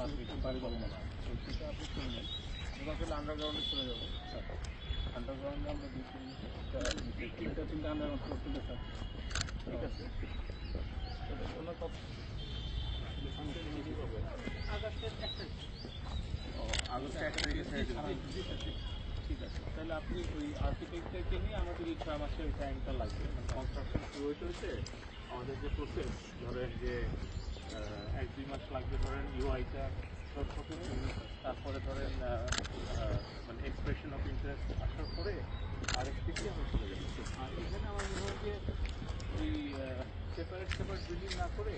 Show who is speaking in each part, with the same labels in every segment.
Speaker 1: তার বেশি পরিকল্পনা সেটা আপনি শুনবেন এবার আসলে আন্ডারগ্রাউন্ডে চলে যাবো স্যার আন্ডারগ্রাউন্ডে আমরা 2-3 আন্ডারগ্রাউন্ড করতে স্যার ঠিক আছে ওনার কথা আগস্টের 1 তারিখ আগস্টের 1 তারিখে ছেড়ে দেবেন ঠিক আছে তাহলে আপনি ওই আর্কিটেক্টকে নিয়ে আমাদের এই 6 মাসের টাইমটা লাগবে মানে কনস্ট্রাকশন শুরু হয়েছে আমাদের যে প্রসেস ধরেন যে 1-2 মাস লাগবে ধরেন ইউআইটা তারপরে ধরেন মানে এক্সপ্রেশন অফ ইন্টারেস্ট আসার পরে আরেকটিকে আমরা চলে যাবো আর এখানে আমার মনে হয় যে ওই সেপারেট বিল্ডিং না করে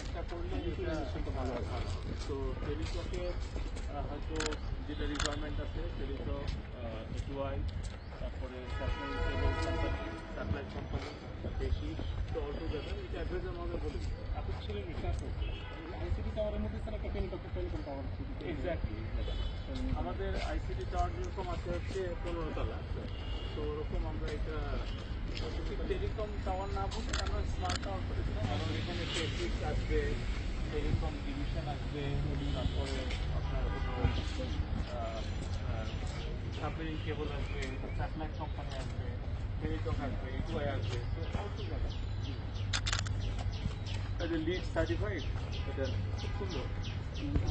Speaker 1: একটা করলে এটা ভালো ভালো তো টেলিটকে হয়তো যেটা রিকোয়ারমেন্ট আছে টেলিটক ইউআই তারপরে স্যাটেলাইট কোম্পানি বেশি তো অল টুগেদার এটা অ্যাভারেজ আমাদের বলে আপনি ছিলেন রিসার্চ আইসিটি টাওয়ারের মধ্যে স্যার একটা টেলিকম টাওয়ার এক্স্যাক্টলি আমাদের আইসিটি টাওয়ার যেরকম আছে হচ্ছে 15 তলা তো ওরকম আমরা এটা টেলিকম টাওয়ার না বলে আমরা স্মার্ট টাওয়ার করেছিলাম কারণ এখানে টেকনিক্স আসবে টেলিকম ডিভিশন আসবে তারপরে আপনার সাবমেরিন কেবল আসবে স্যাটেলাইট কোম্পানি আসবে টেলিটক আসবে ইউআই আসবে তো অল টুগেদার লিড সার্টিফাইড এটা খুব সুন্দর